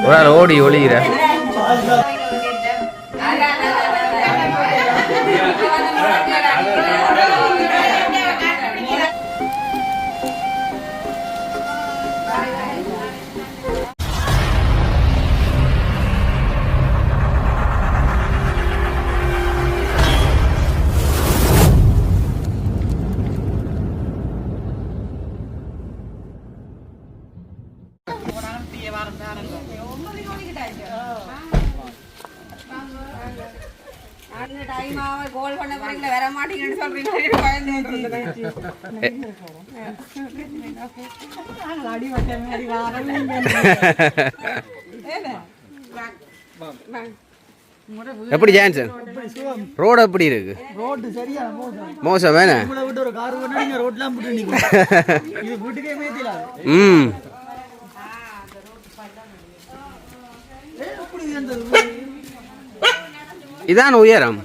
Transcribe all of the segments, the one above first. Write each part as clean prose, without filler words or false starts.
ஒரு ஆள் ஓடி ஒளிகிற எப்படி ஜான்சன் ரோடு எப்படி இருக்கு? ரோடு சரியா மோசம் வேணா ஒரு கார் நீங்க ரோட்லாம் போட்டு நிக்கணும். இது வீட்டுக்கே மேத்தில இதான் உயரம்.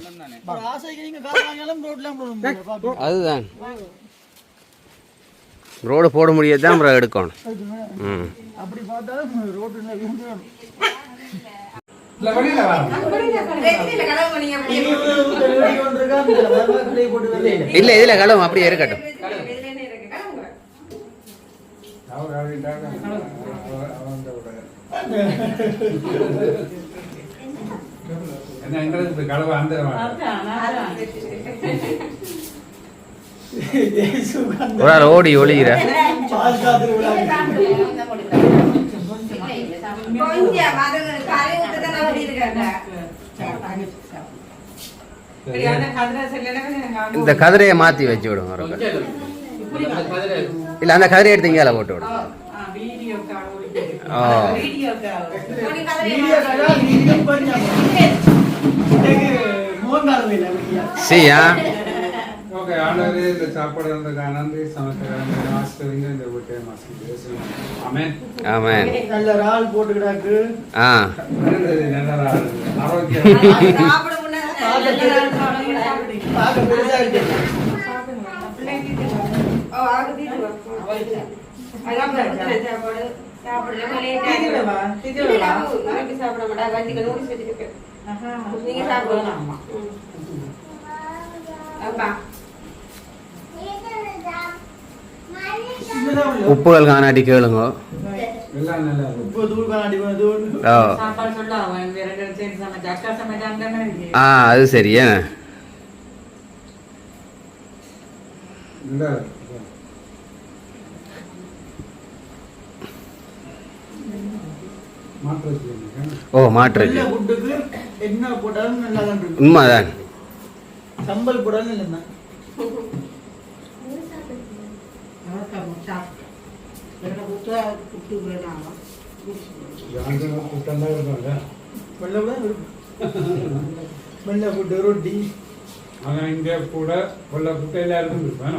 அதுதான் ரோடு போட முடியாது தான் அப்புறம் எடுக்கணும். அப்படி பார்த்தாலும் ரோடு இல்ல இதுல களவும் அப்படியே இருக்கட்டும். ஒரு ஆள் ஓடி ஒளிகிற இந்த கதிரையை மாத்தி வச்சு விடுங்க. இல்ல அந்த கதிரை எடுத்து இங்கால போட்டு விடும். சரியா ஓகே ஆண்டவரே இந்த சாப்பாடு வந்ததுக்காக நன்றி. சமைக்கிறவங்க ஆசிரியங்க இந்த வீட்டை ஆமென் ஆமென். நல்ல ரால் போட்டுக்கிறாக்கு. நல்ல ரால் ஆரோக்கியம் சாப்பிட முன்ன பாக்க பெருசா இருக்கு. ஓ ஆகுது அதான் சாப்பாடு சாப்பிடல லேட்டா திதுவா நாளைக்கு சாப்பிட மாட்டா வண்டிக்கு நோடி செஞ்சிருக்கு. நீங்க சாப்பிடலாம். அப்பா உப்புகள் காணாட்டி கேளுங்க. அது சரியா ஓ மாற்று உண்மைதான். சம்பல் போடாலும் இல்லைன்னா ரொட்டி இங்க கூட புட்டு எல்லாருக்கும் இருப்பேன்.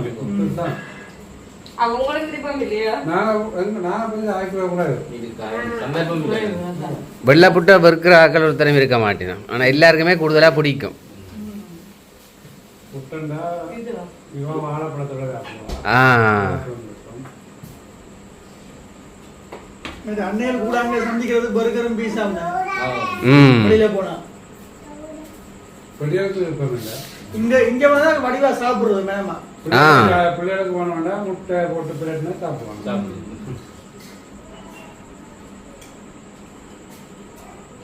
வெள்ளை புட்டை வெறுக்கிற ஆக்கள் ஒருத்தரம் இருக்க மாட்டேன். ஆனா எல்லாருக்குமே கூடுதலா பிடிக்கும். அன்னையில் கூட அங்கே சந்திக்கிறது பர்கரும் பீஸா வெளியில போனா இங்க இங்க வந்தா வடிவா சாப்பிடுறது மேமா பிள்ளைகளுக்கு போனோம்னா முட்டை போட்டு பிளேட்னா சாப்பிடுவாங்க.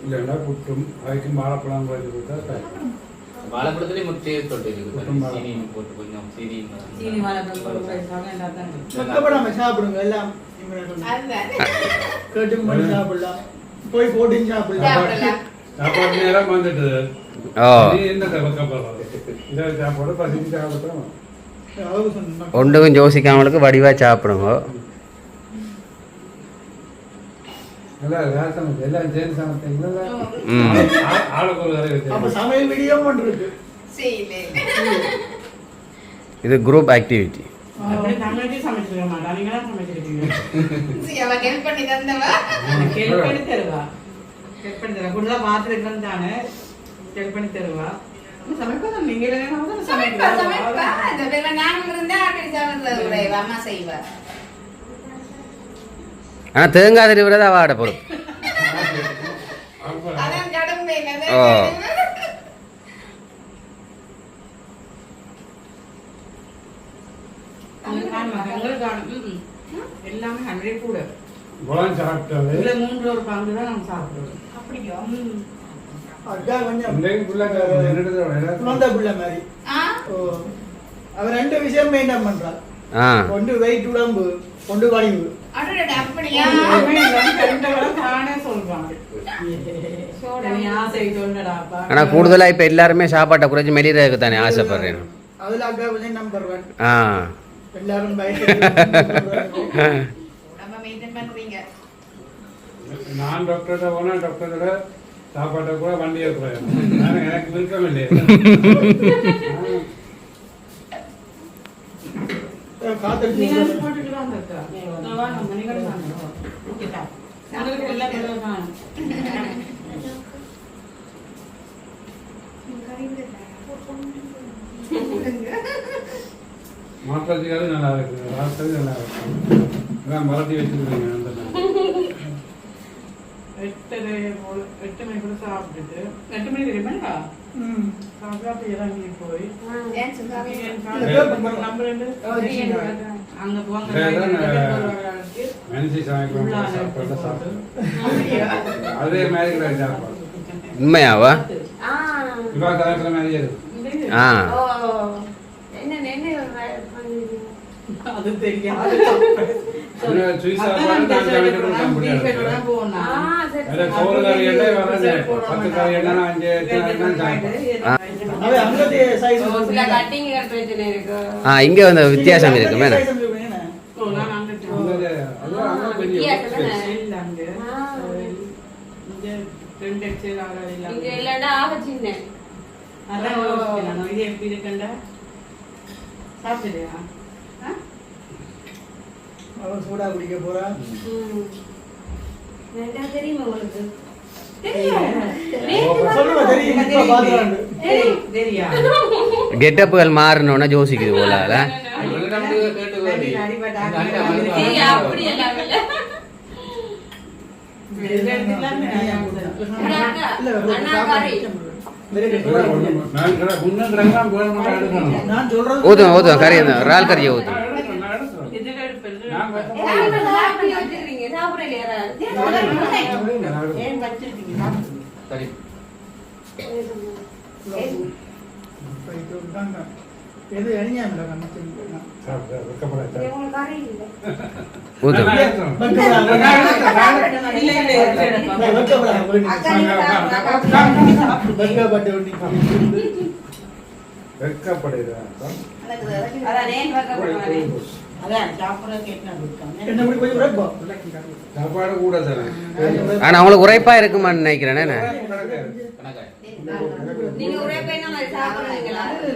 இல்லைன்னா புட்டும் அதுக்கும் வாழைப்பழம் குழந்தை கொடுத்தா வாழைப்பழத்திலே முட்டையை தொட்டு சீனி போட்டு கொஞ்சம் சீனி வாழைப்பழம் சாப்பிடுங்க எல்லாம் கேட்டும் பண்ணி சாப்பிடலாம். போய் போட்டு சாப்பிடலாம். சாப்பாடு நேரம் வந்துட்டு ஒன்றுக்கும் யோசிக்காமலுக்கு வடிவா சாப்பிடுங்க. இது குரூப் ஆக்டிவிட்டி. ஆனா தேங்காய் திருவிழா வாட பொறுப்பு ஓ எல்லாமே 100 கூட குழந்தை சாப்பிட்டாவே இதுல 3 ஒரு பங்கு தான் நம்ம சாப்பிடுவோம். அப்படியோ அக்கா கொஞ்சம் இன்றைக்கு பிள்ளைங்க என்னது குழந்தை பிள்ளை மாதிரி ஓ அவர் 2 விஷயம் மெயின்டைன் பண்றார் ஆ ஒன்று வெயிட் உடம்பு ஒன்று வடிவு அடடா அப்படியா தானே சொல்றாங்க. நீ ஆசை சொல்லடாப்பா. ஆனால் கூடுதலாக இப்போ எல்லாருமே சாப்பாட்டை குறைச்சி மெலிறதுக்கு தானே ஆசைப்படுறேன். அதுல அக்கா கொஞ்சம் நம்பர் 1 ஆ எல்லாரும் நம்ம மெயின்டைன் பண்றீங்க. நான் டாக்டர்கிட்ட போனால் டாக்டரோட சாப்பாட்டை கூட வண்டியை கூடாது. எனக்கு விருப்பம் இல்லை. நீங்க போட்டுட்டு வாங்க அக்கா. நான் வாங்க மணிகள் வாங்க. ஓகேடா. உங்களுக்கு எல்லாம் நல்லா வாங்க. மாற்றத்துக்காக நல்லா இருக்கு, ராசது நல்லா இருக்கு. அதான் மரட்டி வச்சுருக்கீங்க அந்த நாள். 8 மணி கூட சாப்பிட்டுட்டு 8 மணிக்கு ரெடியா சாப்பிட்டு இறங்கி போய் ஏன் சொல்றாங்க? நம்பர் அங்க போங்க. மனசி சமைக்கணும் சாப்பாடு சாப்பிட்டு அதே மாதிரி கூட சாப்பாடு உண்மையாவா? இவா கலக்கிற மாதிரியே இருக்கு. ஆ ஓ என்ன அது தெரியாது. சுவிஸ் சாப்பாடு நான் சமைக்கணும் சாப்பிடுறேன். சோறு கறி எண்ணெய் வரது 10 கறி எண்ணெய் 5 அவன் அங்கதே சைஸ் சில கட்டிங் பிரச்சனை இருக்கு. ஆ இங்கே வந்து வித்தியாசம் இருக்கு மேடம். நான் அங்க ரெண்டு எக்ஸல் ஆகல. இங்க இல்லடா ஆக சின்ன. அதான் யோசிக்கிறேன். இது எப்படி இருக்குண்டா? சாப்பிடுறியா? அவன் சூடா குடிக்க போறான். நல்லா தெரியுமா உங்களுக்கு? சொல்லுவா தெரியும் இப்ப பாக்குறாங்க. தெரியா? கெட்டப்புகள் மாறணும்னா யோசிக்குது போல. அப்படி எல்லாம் இல்ல. நான் சொல்றது ஊதும் ஊதும் கறி இறால் கறியை ஊதும். எது அணியாமல ஊதும் சாப்பாடு கூட தரேன். ஆனா அவங்களுக்கு உரைப்பா இருக்குமான்னு நினைக்கிறேன். நீங்க ஒரே பையனா மாதிரி சாப்பிடுறீங்களா? இல்ல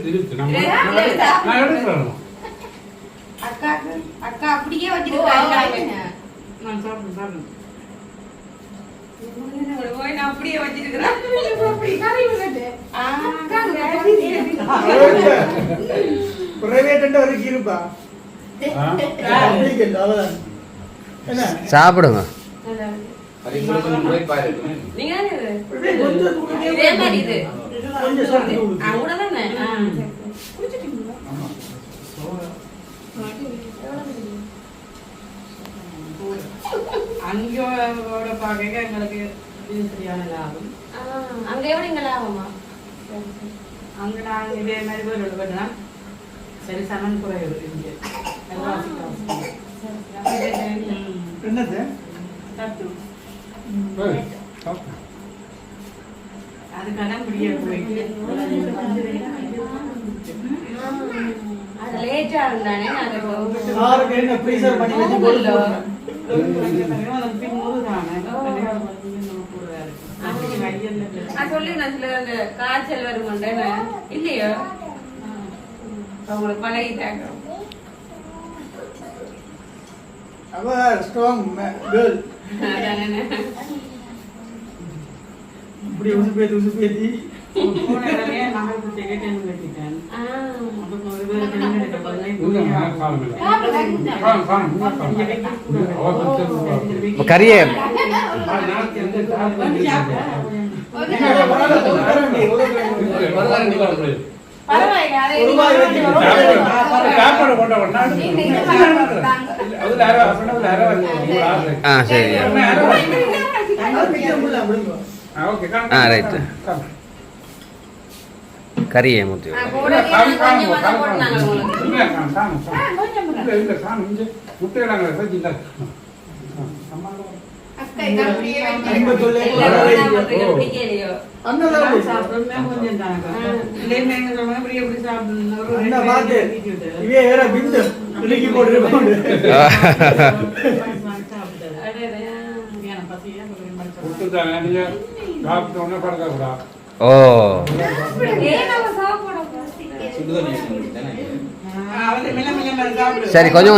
இருக்கு நான் எடுக்கிறேன். அக்கா அப்படியே வச்சிருக்காங்க. நான் சாப்பிடுறேன். நான் அப்படியே வச்சிருக்கிறேன். பிரைவேட் ஒரு இருப்பா சாப்பிடுங்க. நீங்க இதே மாதிரி இது அவ்வளவுதானே. அங்கோட பார்க்க எங்களுக்கு இது சரியான லாபம். அங்க எவ்வளவு இங்க லாபமா? அங்க நான் இதே மாதிரி போய் எழுதுனா சரி சமன் குறைவு இங்க என்னது அதுக்கான முடிய போயிட்டு அது லேட்டா இருந்தானே யாருக்கு என்ன ஃப்ரீசர் பண்ணி வச்சு போடுறோம். சொல்லி நான் சில அந்த காய்ச்சல் வருமாண்ட இல்லையோ அவங்களை பழகிட்டாங்க. அவ ஸ்ட்ராங் கேர்ள். இப்படி உசுப்பேத்தி போன இடமே மகள் குட்டி கேட்டேன் கட்டிட்டேன். அப்போ ஒரு வேலை பண்ணி எடுக்க போறேன். கறியே சரி ரைட்டு கறியே முத்தி ஓ சரி கொஞ்சம்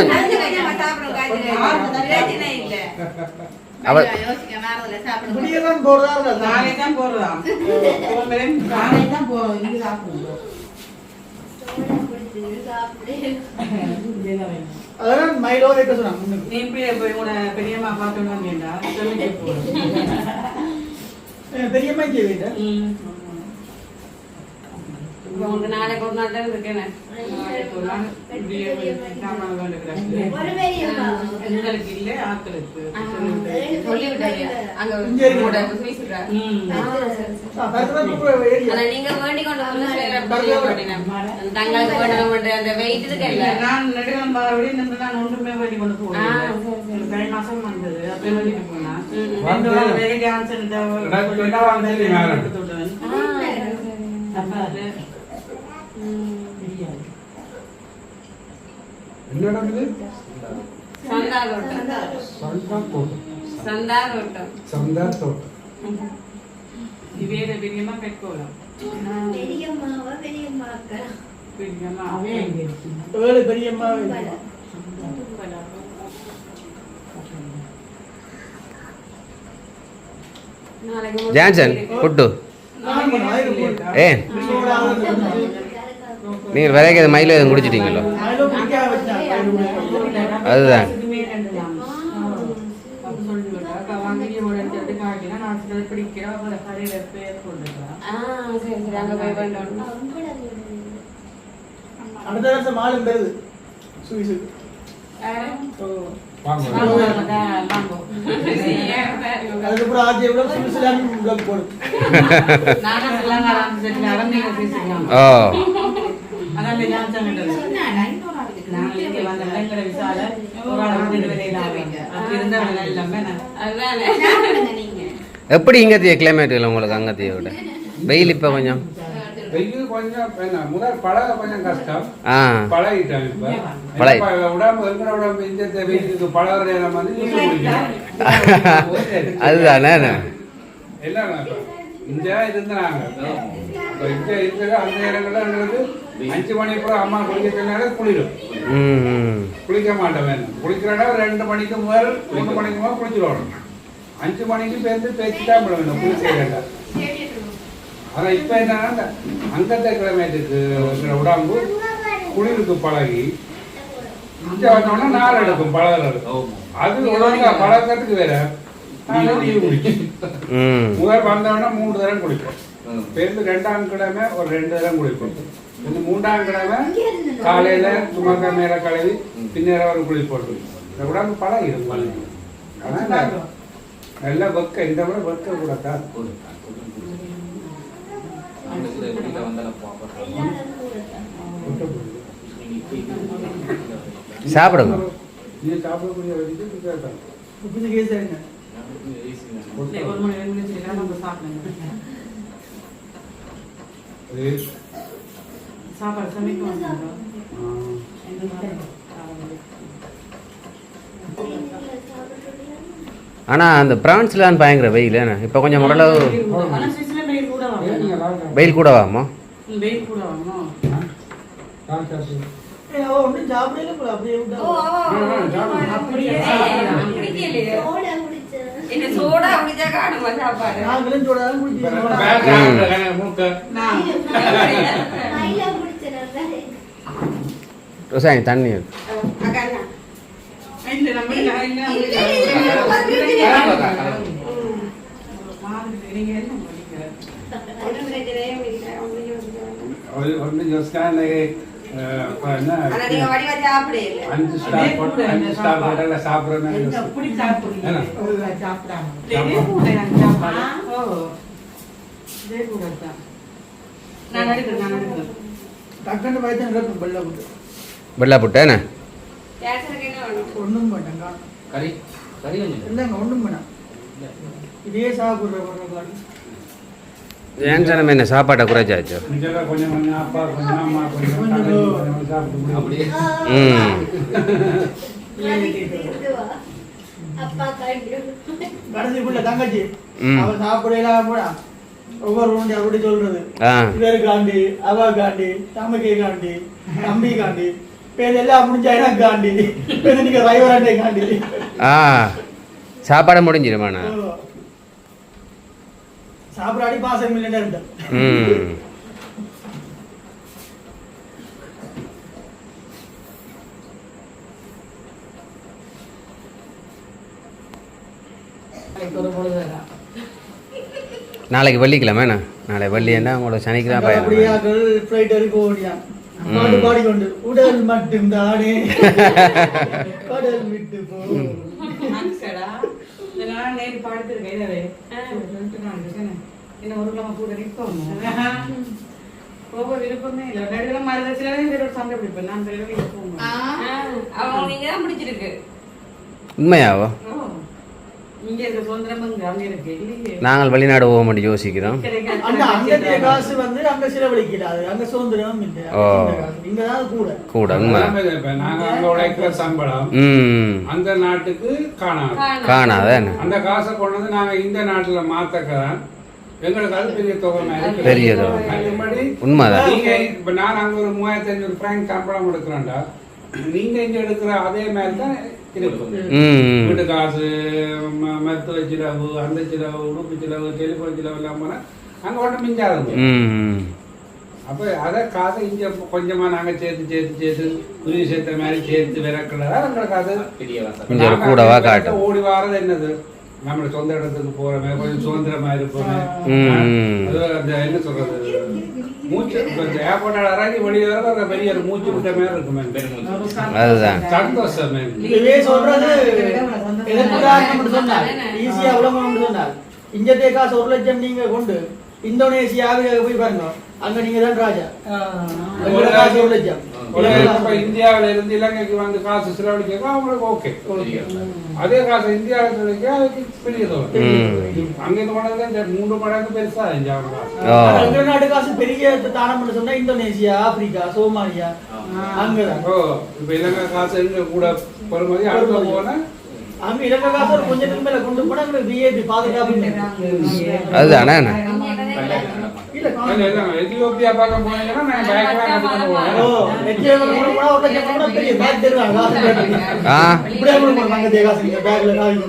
பெரியம்மா பாத்து பெரியம்மா நாளைக்கு ஒரு நாள் தான் இருக்கேன். நீங்க வேண்டி கொண்டு தங்களுக்கு வேண்ட அந்த வெயிட் இருக்குல்ல நான் நெடுகம் நான் ஒன்றுமே வேண்டி கொண்டு போனேன். கை மாசம் வந்தது அப்படியே வேண்டிட்டு போனா என்ன நடக்குது? சந்தா தோட்டம் இவேர பெரியம்மா பெட்கோலம் பெரியம்மா ஜான்சன் புட்டு ஏ நீங்கள் விரைக்க மயில எதுவும் குடிச்சிட்டீங்களோ? அதுதான் அடுத்த வருஷம் மாலும் பெறுது சுவிசுக்கு அதுக்கப்புறம் ஆட்சி எவ்வளோ சுவிஸ்லாந்து போடும். எப்படி இங்கத்திய கிளைமேட் இல்லை உங்களுக்கு? அங்கத்திய விட வெயில் இப்போ கொஞ்சம் வெயில் கொஞ்சம் முதல் பழக கொஞ்சம் கஷ்டம். ஆ பழகிட்டேன். இப்ப உடம்பு இருக்கிற உடம்பு இந்த வெயிலுக்கு பழகிற நேரம் வந்து அதுதானே எல்லாம் இந்த இருந்தாங்க. இந்த இருக்கிற அந்த நேரங்கள்ல எங்களுக்கு 5 மணி கூட அம்மா குளிக்க குளிரும். குளிக்க மாட்டேன் வேணும். குளிக்கிறனா 2 மணிக்கு முதல் 3 மணிக்கு முதல் குளிச்சிடணும். 5 மணிக்கு பேருந்து பேச்சுதான் வேணும் குளிக்க வேண்டாம். ஆனா இப்ப என்னன்னா அங்கத்தை கிளைமேட்டுக்கு உடம்பு குளிருக்கு பழகி இங்க வந்தோம்னா நாள் எடுக்கும் பழகிறது. அது ஒழுங்கா பழக்கத்துக்கு வேற முதல் வந்தோம்னா 3 தரம் குளிப்போம். பேருந்து 2ஆம் கிழமை ஒரு 2 தரம் குளிப்போம். 3ஆம் கிழமை காலையில சுமக்க மேல கழுவி பின்னேற ஒரு குளிப்போம். இந்த உடம்பு பழகிடும். ஆனா நல்லா வெக்க இந்த விட வெக்க கூட தான் சாப்பிடுங்க. நீ சாப்பிடக்கூடிய சாப்பாடு சமைக்கும். ஆனா அந்த பிரான்ஸ்லாம் பயங்கர வெயில். இப்போ கொஞ்சம் ஓரளவு வெயில் கூட வாமா? ஒன்றும் சாப்பிடல அப்படியே இந்த சோடா குடிச்சா காணுமா சாப்பாடு நாங்களும் சோடா தான் குடிக்கிறோம். ரோசாணி தண்ணி அக்கா இல்ல நம்ம இல்ல நீங்க என்ன பண்ணிக்கிறீங்க ஒன்றும் பிரச்சனையே இல்லை ஒன்றும் யோசிக்க வேண்டாம். ஒன்று யோசிக்கான ஆனா நீங்க வடிவா சாப்பிடல 5 ஸ்டார் ஹோட்டல்ல சாப்பிடுறேன் எப்படி சாப்பிடுறீங்க என்ன? சாப்பிடாம இதே கூட நான் சாப்பிடா ஓ இதே கூட தான் நான் எடுக்கிறேன் டக்குன்னு வயிற்று நிரப்பு வெள்ளை போட்டு வெள்ளை புட்டேண்ணே கேசருக்கு என்ன வேணும் ஒன்றும் வேண்டாங்க கறி கறி கொஞ்சம் இல்லைங்க ஒன்றும் வேணாம் இதே சாப்பிட்ற காட்டு ஏன் சார் என்ன சாப்பாட்டை குறைச்சாச்சு கொஞ்சம் கொஞ்சம் அப்பா கொஞ்சம் அம்மா கொஞ்சம் தங்கச்சி கொஞ்சம் சாப்பிட்டு முடியும். அப்படியே கடைசிக்குள்ள தங்கச்சி ம். அவ சாப்பிடலாம் போடா ஒவ்வொரு உருண்டை அப்படி சொல்றது ஆ இவர் காண்டி அவ காண்டி தமக்கை காண்டி தம்பி காண்டி பேர் எல்லாம் முடிஞ்சா எனக்கு காண்டி பேர் நீங்க ரைவராண்டே காண்டி ஆ சாப்பாடை முடிஞ்சிருமாண்ணா சாப்பிடாடி பாசம் இல்லைன்னு இருந்தேன் ம் நாளைக்கு வெள்ளிக்கிழமைண்ணா நாளை வெள்ளியன்னா உங்களோட சனிக்கிழமை அப்படியே பயணம் ஃப்ளைட் வரைக்கும் ஓடியான் பாட்டு பாடிக்கொண்டு உடல் மட்டும் தானே கடல் விட்டு போ அன்சடா நான் நேரி பாடுத்திருக்கேன் இதவே என்ன ஒரு கிழமை கூட நிற்போம் போக விருப்பமே இல்லை நடுவில் மருதச்சிலே வேற ஒரு சண்டை பிடிப்பேன் நான் வெளியே போவோம் அவங்க நீங்க தான் பிடிச்சிருக்கு உண்மையாவோ இங்க இருக்க சுதந்திரம் அங்க இருக்கு இல்லையே நாங்கள் வெளிநாடு போக மாட்டேன் யோசிக்கிறோம் அண்ணா அங்கத்திய காசு வந்து அங்க செலவழிக்கிறாது அங்க சுதந்திரம் இல்லை ஓ. இங்கதான் கூட கூட உண்மை இப்ப நாங்க அங்க உழைக்கிற சம்பளம் ம் அந்த நாட்டுக்கு காணாது. காணாத என்ன அந்த காசை கொண்டு வந்து நாங்க இந்த நாட்டுல மாத்தக்கலாம் எங்களுக்கு அது பெரிய தொகை மாதிரி. பெரிய தொகை. மற்றபடி உண்மைதான் நீங்க இப்ப நான் அங்க ஒரு 3500 பிராங்க் சம்பளம் எடுக்கிறேன்டா நீங்க இங்க எடுக்கிற அதே மாதிரி தான் இருக்கும். ம் வீட்டு காசு மருத்துவ செலவு அந்த செலவு உடுப்பு செலவு டெலிஃபோன் செலவு எல்லாம் போனா அங்க ஒன்றும் மிஞ்சாதுங்க. ம் அப்ப அதை காசை இங்க கொஞ்சமா நாங்க சேர்த்து உதவி சேர்த்த மாதிரி சேர்த்து விறக்கிறதா எங்களுக்கு அது பெரிய வாசல் கொஞ்சம் ஒரு கூடவா காட்டும். ஓடி வாரது என்னது நம்ம சொந்த இடத்துக்கு போறோமே கொஞ்சம் சுதந்திரமா இருப்போமே. ம். அது அந்த என்ன சொல்றது மூச்சு ஏர்போர்ட் இறங்கி வெளியே வர பெரிய ஒரு மூச்சு விட்ட மாதிரி இருக்குமே பெருமூச்சு அதுதான் சந்தோஷமே. இதுவே சொல்றது எதற்கு சொன்னார் ஈஸியா உலகம் சொன்னார் இங்கத்தே காசு 1 லட்சம் நீங்க கொண்டு இந்தோனேசியாவுக்கு போய் பாருங்க அங்க நீங்க தான் ராஜா உங்களோட காசு 1 லட்சம் இப்ப இந்தியாவில இருந்து இலங்கைக்கு வந்து காசு செலவழிக்க அவங்களுக்கு ஓகே. அதே காசு இந்தியாவில செலவழிக்க அதுக்கு பெரிய தொகை. அங்க இருந்து போனதுல இந்த 3 மடங்கு பெருசா இந்தியாவோட காசு. ஓ எங்க நாட்டு காசு பெரிய தானம் பண்ண சொன்னா இந்தோனேசியா ஆப்பிரிக்கா சோமாலியா அங்கதான் ஓ இப்ப இலங்கை காசு எங்க கூட பொறுமதி அடுத்த போனா அங்க இலங்கை காசு ஒரு கொஞ்சம் மேல கொண்டு போனா உங்களுக்கு விஐபி பாதுகாப்பு அதுதானே இல்ல எத்தியோப்பியா பக்கம் போனீங்கன்னா நான் பேக்லாம் கட்டிட்டு ஓ போவேன். எத்தியோப்பியா கொண்டு போனா ஒரு லட்சம் கூட பெரிய பேக் தருவாங்க காசு பேக். ஆ இப்படியே கொண்டு போறாங்க அங்க காசு நீங்க பேக்ல காசு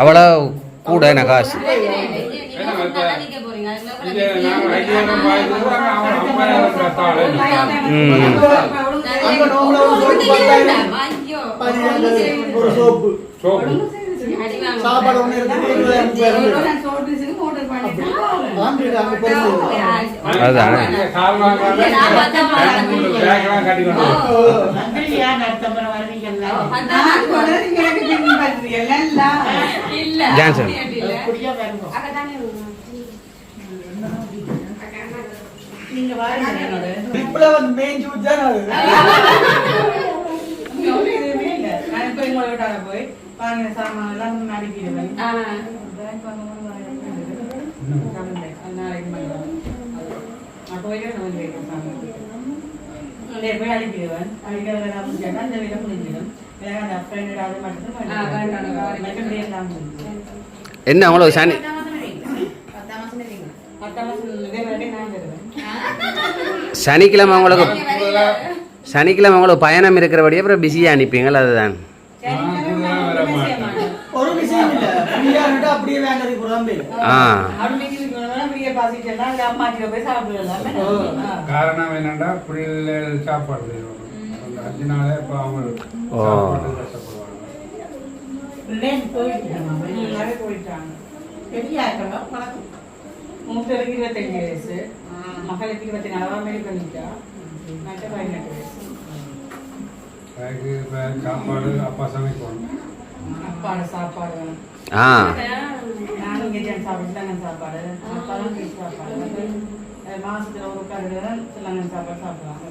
அவ்வளோ கூட என்ன காசு நிக்க போறீங்க இது நாங்க 5000 பாய்ச்சது அவன் 5000 கத்தாளு. அங்க நோம்புல ஒரு சோப்பு 10,000 ஒரு சோப்பு சோப்பு சாப்பாடு ஒண்ணு இருக்கு 20,000 அங்க பெருசு அதுதானே கால் வாங்காம பேக்லாம் கட்டிக்கணும். ஜான்சன் நீங்க வாங்க என்னோட ட்ரிப்ல வந்து மெயின் ஜூட் தான் அது எதுவுமே இல்லை நான் இப்போ எங்களை விட்டால போய் வாங்கின சாமான் எல்லாம் அடிக்கிடுவேன் பேங்க் நாளைக்கு நான் போயிட்டு நான் கேட்கிறேன் சாமான் போய் அடிக்கிடுவேன் அடிக்கிறத முடிஞ்சேன்னா இந்த வேலை முடிஞ்சிடும் எனக்கு அந்த ஃப்ரெண்ட் அது மட்டும் மற்றபடி எல்லாம் முடிஞ்சு என்ன அவ்வளோ சனி 10 மாதம் இதே மாதிரி நான் தருவேன் சனிக்கிழமை உங்களுக்கு பயணம் இருக்கிறபடியே அப்புறம் பிஸியாக அனுப்பிங்கள் அதுதான் ஒரு விஷயம் ஆ. அப்படியே பாசிட்டா அம்மா கிட்ட போய் சாப்பிடலாம். காரணம் என்னன்னா பிள்ளை சாப்பாடு செய்வாங்க. அந்த 5 நாளே இப்போ அவங்க ஓ. சாப்பாடு கஷ்டப்படுவாங்க. போயிட்டாங்க. மூத்தருக்கு 25 வயசு, மகளுக்கு 24 மேரி பண்ணிட்டா, மற்ற 18 வயசு. அதுக்கு இப்போ சாப்பாடு அப்பா சமைக்கணும். அப்பாட சாப்பாடு ஆ நானும் கேட்டேன் சாப்பிட்டு சாப்பாடு அப்பா தான் கேட்டு சாப்பாடு மாசத்துல ஒரு கருடு சிலங்கன் சாப்பாடு சாப்பிடுவாங்க.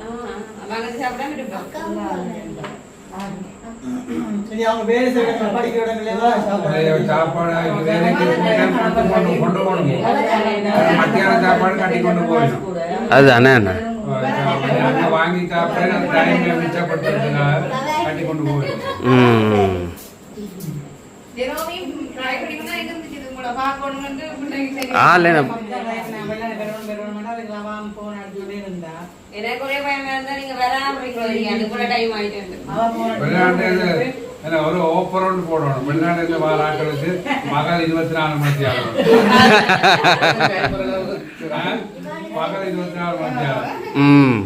சரி, அவங்க வேலை செய்யற படிக்கிற இடங்கள்லாம் சாப்பாடு கொண்டு போகணும். மத்தியான சாப்பாடு கட்டி கொண்டு போகணும். அதுதானே வாங்கி சாப்பிட்டு அந்த டைம்ல மிச்சப்படுத்துறதுனால கட்டி கொண்டு போகணும். ம் ஆ எனக்கு ஒரே பயமா இருந்தா நீங்க வராம இருக்கீங்க. அது கூட டைம் ஆயிட்டு வெளிநாட்டு ஒரு ஓப்பர் ஒன்று போடணும். வெளிநாட்டுல வார ஆக்களுக்கு மகள் 24 மணி ஆகும். மகள் 24 மணி ஆகும். ம்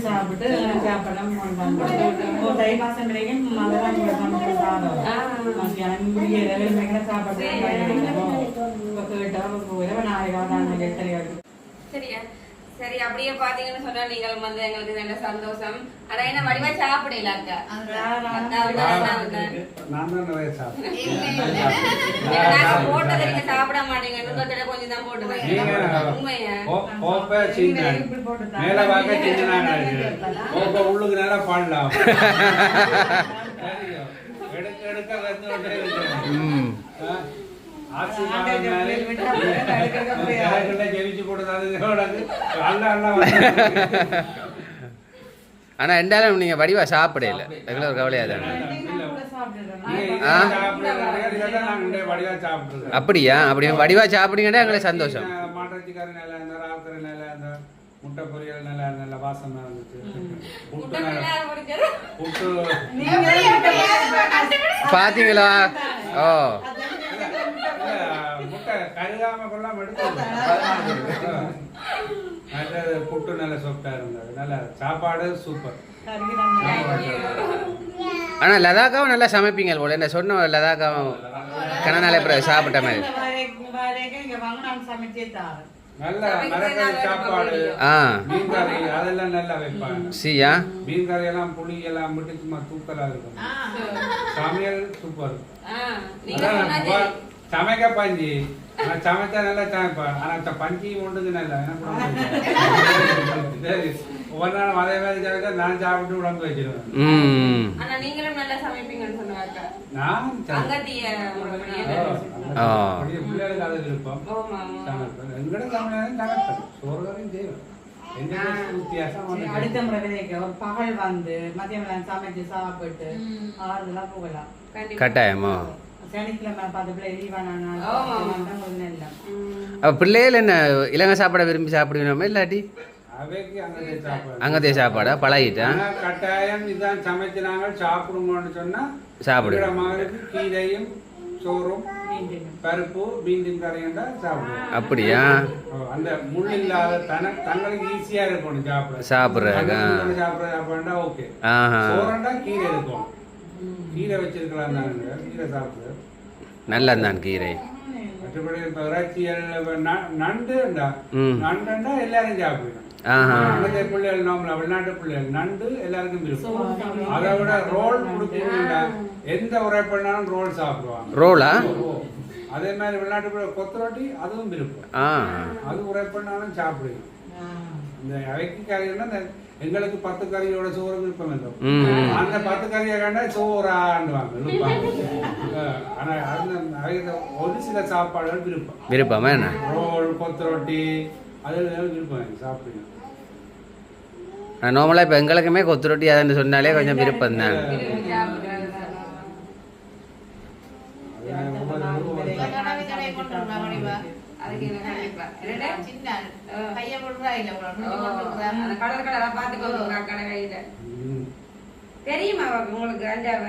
சாப்பிட்டு சாப்பிடலாம். தை மாசம் வரைக்கும் சாப்பாடு சரியா? சரி, அப்படியே பாத்தீங்கன்னு சொன்னா நீங்கள் வந்து எங்களுக்கு நல்ல சந்தோஷம். ஆனா என்ன வடிவா சாப்பிடல அக்கா. நான் தான் நிறைய சாப்பிட்டேன். போட்டதை நீங்க சாப்பிட மாட்டீங்க. கொஞ்சம் தான் போட்டுதான் மேல பார்க்க சின்னாங்க உள்ளுக்கு நேரம் பாடலாம். எடுக்க எடுக்க ஜெயிச்சு போட்டது. ஆனா ரெண்டாலும் நீங்க வடிவா சாப்பிடல. அதுக்குள்ள ஒரு கவலையா தானே. அப்படியா? அப்படி வடிவா சாப்பிடுங்கன்னா எங்களுக்கு சந்தோஷம். மாட்டச்சிக்காரி நல்லா இருந்தா, ராவுக்கறி நல்லா இருந்தா, முட்டை பொரியல் நல்லா நல்ல வாசமா இருந்துச்சு. புட்டு பாத்தீங்களா? ஓ முட்டை கருகாம கொள்ளாம எடுத்து புட்டு நல்ல சொப்டா இருந்தது. நல்ல சாப்பாடு சூப்பர். ஆனா லதாக்காவும் நல்லா சமைப்பீங்க போல. என்ன சொன்ன லதாக்காவும் கணநாளே பிறகு சாப்பிட்ட மாதிரி. நல்ல மரக்கறி சாப்பாடு, ஆ மீன் கறி அதெல்லாம் நல்லா வைப்பாங்க. சியா மீன் கறி எல்லாம் புளி எல்லாம் விட்டு சும்மா தூக்கலா இருக்கும். சமையல் சூப்பர். சமைக்க பஞ்சி சமைச்சா நல்லா சமைப்பேன். ஆனா பஞ்சி ஒன்றுக்கு நல்லா சரி ஒவ்வொரு நாளும் அதே மாதிரி சமைச்சா நான் சாப்பிட்டு உடம்பு வச்சிருவேன். நீங்களும் நல்லா சமைப்பீங்கன்னு சொன்னாங்க. நான் பிள்ளைகளுக்கு அது விருப்பம். சமைப்பேன். எங்கட சமையல் சமைப்பேன். சோறுகளையும் செய்வேன். அடுத்த முறை பகல் வந்து மதியம் சமைச்சு சாப்பிட்டு ஆறுதெல்லாம் போகலாம். கட்டாயமா சனிக்கிழமை பார்த்து லீவான பிள்ளைகள் என்ன இலங்கை சாப்பாடை விரும்பி சாப்பிடுவோமே இல்லாட்டி அங்கதே சாப்பாடா பழகிட்டேன். கட்டாயம் இதான் சமைச்சு நாங்கள் சாப்பிடுங்கன்னு சொன்னா சாப்பிடுவோம். மகளுக்கு கீரையும் சோறும் பருப்பு பீண்டின் கரையும் தான் சாப்பிடுவோம். அப்படியா? அந்த முள் இல்லாத தங்களுக்கு ஈஸியா இருக்கணும் சாப்பிடுறாங்க. சாப்பிடுறா ஓகே. சோறண்டா கீரை இருக்கும். கீரை வச்சிருக்கலாம் தானுங்க. கீரை சாப்பிடுறது நல்லதான் கீரை. மற்றபடி இப்ப இறைச்சியல் நண்டுண்டா நண்டுண்டா எல்லாரும் சாப்பிடணும். பிள்ளைகள் நோம்பல வெளிநாட்டு பிள்ளைகள் நண்டு எல்லாருக்கும் விருப்பம். அதை விட ரோல் கொடுக்கணும்டா எந்த உரை பண்ணாலும் ரோல் சாப்பிடுவாங்க. ரோலா? அதே மாதிரி வெளிநாட்டு பிள்ளை கொத்து ரொட்டி அதுவும் விருப்பம். அது உரை பண்ணாலும் சாப்பிடுவோம். இந்த அவைக்கு கறின்னா எங்களுக்கு 10 கறியோட சோறு விருப்பம் இல்லை. அந்த 10 கறியை கண்டா சோறாண்டுவாங்க. ஆனா ஒரு சில சாப்பாடுகள் விருப்பம் விருப்பம் என்ன ரோல் கொத்து ரொட்டி அது விருப்பம் சாப்பிடுங்க. நார்மலா இப்ப எங்களுக்குமே கொத்து ரொட்டி அதுன்னு சொன்னாலே கொஞ்சம் விருப்பம் தான். பையன் அந்த கடற்கரை பாத்துக்கோங்க கடை கையில தெரியுமா உங்களுக்கு அஞ்சாவ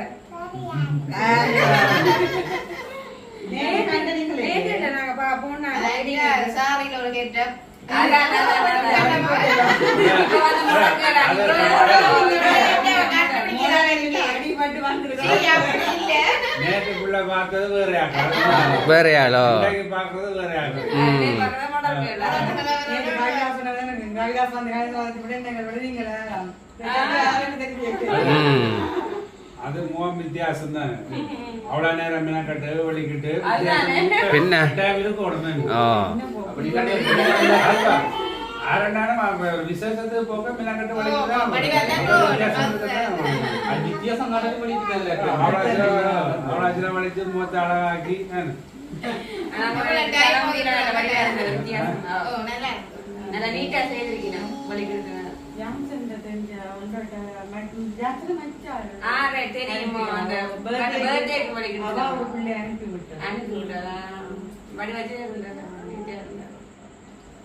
நாங்க போனா சாரியில ஒரு கேட்ட நேற்றுக்குள்ள பார்த்தது வேற யாழோ பாக்குறது வேற யாரு அது முகம் வித்தியாசம் தான் அவ்வளவு நேரம் மினக்கட்டு வலிக்கிட்டு பின்ன இருக்கும் உடனே அப்படி அரை நேரம் விசேஷத்துக்கு போக மினக்கட்டு அது வித்தியாசம் காட்டுறது வலிக்குது அவ்வளோ வலிச்சு மூத்த அழகாக்கி நல்லா நீட்டா செய்திருக்கீங்க வலிக்கிறது தெரியுமா அந்த பர்த்டேக்கு வலிக்கிறது வடி வச்சு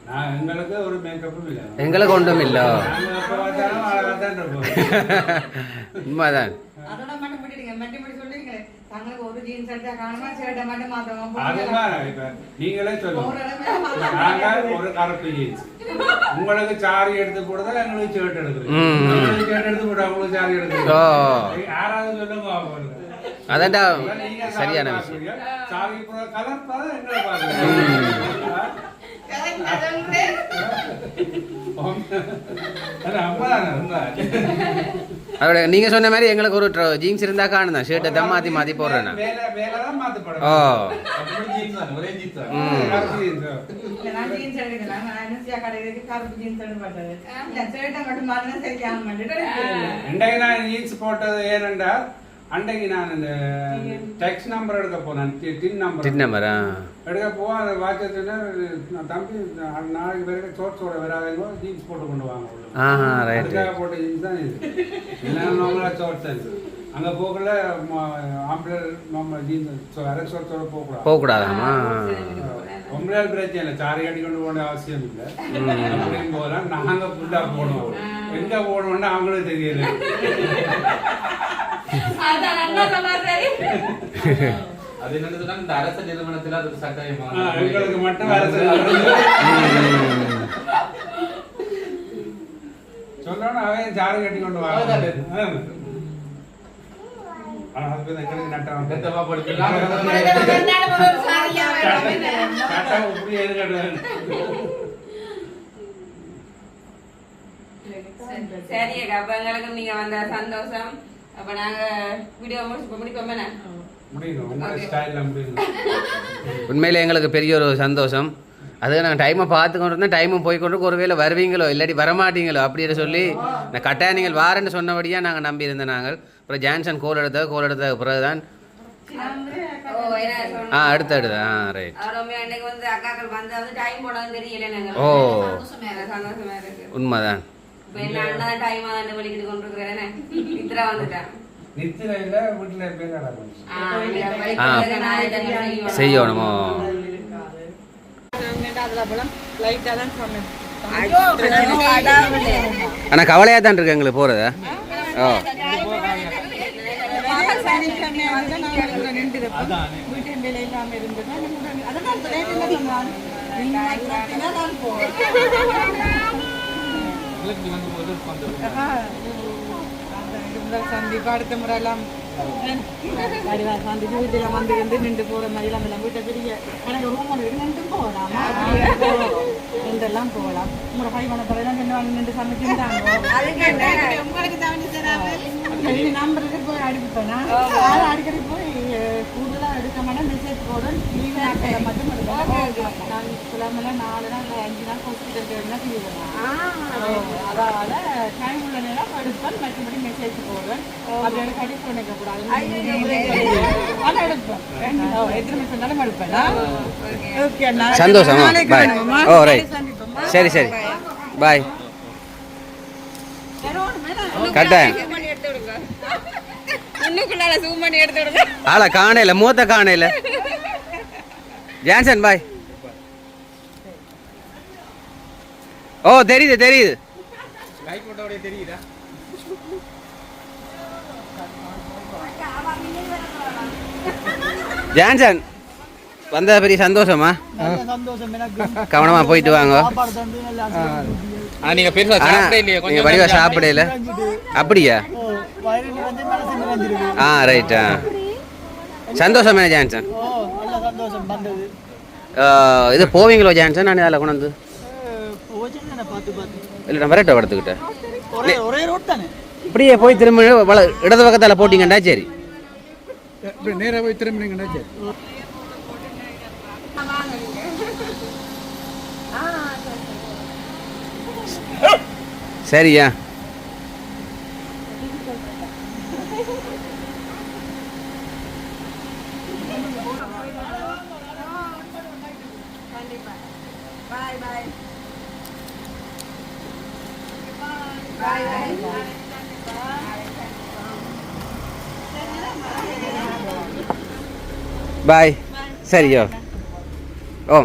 நான் எங்களுக்கு ஒரு மேக்கப்பும் இல்லை எங்களுக்கு ஒன்றும் இல்ல நாங்கள் எப்போ பார்த்தாலும் அழகாக தான் இருப்போம் உண்மைதான் அதோட மட்டும் விட்டுடுங்க மட்டி முடி சொல்லுவீங்களே தங்களுக்கு ஒரு ஜீன்ஸ் எடுத்தா காணுமா ஷர்ட்டை மட்டும் மாத்தவும் அதுதான் இப்ப நீங்களே சொல்லுங்க நாங்க ஒரு கருப்பு ஜீன்ஸ் உங்களுக்கு சாரி எடுத்து போடுதா எங்களுக்கு ஷர்ட் எடுக்குறோம் உங்களுக்கு ஷர்ட் எடுத்து போட்டா உங்களுக்கு சாரி எடுக்குறோம் யாராவது சொல்லுங்க அதான்டா சரியான விஷயம் சாரி கலர் பாரு எங்களை பாருங்க அதோட நீங்க சொன்ன மாதிரி எங்களுக்கு ஒரு ஜீன்ஸ் இருந்தா காணுதான் ஷர்ட்டை தான் மாத்தி மாத்தி போடுறேன் ஓ ஒரே ஜீன்ஸ் நான் ஜீன்ஸ் எடுக்கலாம் நான் என்ன கடைக்கு கருப்பு ஜீன்ஸ் எடுக்க மாட்டேன் இல்ல ஷர்ட்டை மட்டும் மாத்தினா சரி ஆக மாட்டேன் நான் ஜீன்ஸ் போட்டது ஏனென்றா அன்றைக்கு நான் இந்த டெக்ஸ்ட் நம்பர் எடுக்க போனேன் டின் நம்பர் எடுக்க போவோம் அதை வாட்சத்துல தம்பி நாளைக்கு பிறகு சோட்ஸோட வராதவங்க ஜீன்ஸ் போட்டு கொண்டு வாங்க அதுக்காக போட்ட ஜீன்ஸ் தான் இது இல்லைன்னா நார்மலாக சோட்ஸ் தான் இது அங்கே போகல ஆம்பளை நம்ம ஜீன்ஸ் அரை சோட்ஸோட போகக்கூடாதாமா உங்களால் பிரச்சனை இல்லை சாரி அடி கொண்டு போன அவசியம் இல்லை அப்படின்னு போகலாம் நாங்கள் ஃபுல்லாக போடுவோம் எங்கே போடுவோம்னா அவங்களும் தெரியல அது என்னன்னா இந்த அரசு நிறுவனத்துல அது சட்டமா எங்களுக்கு மட்டும் அரசு சொல்லணும் அவன் சாரு கட்டி கொண்டு வாங்க எங்களுக்கு நட்டம் பெத்தமா படுத்துலாம் சட்டம் இப்படி எது கட்டுவாங்க சரி அப்ப எங்களுக்கு நீங்க வந்த சந்தோஷம் அப்ப நாங்க வீடியோ முடிப்போமே உண்மையில எங்களுக்கு பெரிய ஒரு சந்தோஷம் அதுக்கு நாங்கள் டைமை பார்த்து கொண்டு இருந்தால் டைமும் போய்கொண்டு ஒருவேளை வருவீங்களோ இல்லாட்டி வரமாட்டீங்களோ அப்படின்னு சொல்லி நான் கட்டாயம் நீங்கள் வாரன்னு சொன்னபடியாக நாங்கள் நம்பியிருந்தோம் நாங்கள் அப்புறம் ஜான்சன் கோல் எடுத்த பிறகுதான் அடுத்த ரைட் ஓ உண்மைதான் செய்யணுமோ ஆனால் கவலையாக தான் இருக்கு எங்களுக்கு போகிறத ஓ சந்திப்பா அடுத்த முறை எல்லாம் சந்திச்சு வீட்டுல வந்து நின்று போற மாதிரி எல்லாம் வீட்டை பெரிய எனக்கு ரூம் ஒன்று நின்று போகலாம் நின்றெல்லாம் போகலாம் உங்களோட பையனை பிறகு நின்று சமைச்சுட்டாங்க நம்பருக்கு போய் அடிப்பேனா அடிக்கடி போய் கூடுதலா எடுக்க மாட்டேன் மெசேஜ் போடுறேன் லீவ் நாட்களை மட்டும் எடுப்பேன் நான் கிழமையில 4 நாள் 5 நாள் ஹாஸ்பிட்டல் அதனால டைம் உள்ள நேரம் எடுப்பேன் மற்றபடி மெசேஜ் போடுவேன் அப்படி எனக்கு அடிப்பு நினைக்க கூடாது அதை எடுப்பேன் எத்தனை மெசேஜ் இருந்தாலும் எடுப்பேன் ஓகே சந்தோஷம் பாய் ஓ ரைட் சரி சரி பாய் கட்டாயம் ஆளை காணையில மூத்த காணையில ஜான்சன் பாய் ஓ தெரியுது தெரியுது லைக் போட்டோட தெரியுதா ஜான்சன் வந்த பெரிய சந்தோஷமா நல்ல சந்தோஷம் எனக்கு. கவனமா போயிட்டு வாங்க சாப்பாடு தந்து நல்லா ஆசீர்வதிங்க. நீங்க பெருசா ஆனா சாப்பிடே இல்லையே நீங்க வடிவா சாப்பிடல அப்படியா ஓ, வயிறு நிறைஞ்சு மனசு நிறைஞ்சிருக்கு. ரைட்டா சந்தோஷம் என்ன ஜான்சன் ஓ, நல்ல சந்தோஷம் வந்தது. இது போவீங்களோ ஜான்சன் நான் அதில் கொண்டு வந்து போச்சுன்னு பார்த்து பார்த்து. இல்லை நான் வரட்ட படத்துக்கிட்ட ஒரே ரோட் தானே. இப்படியே போய் திரும்ப இடது பக்கத்தால் போட்டிங்கண்டா சரி நேராக போய் திரும்பினீங்கன்னா சரி சரியா பாய் பாய் பாய் பாய் பாய் சரியோ ஓ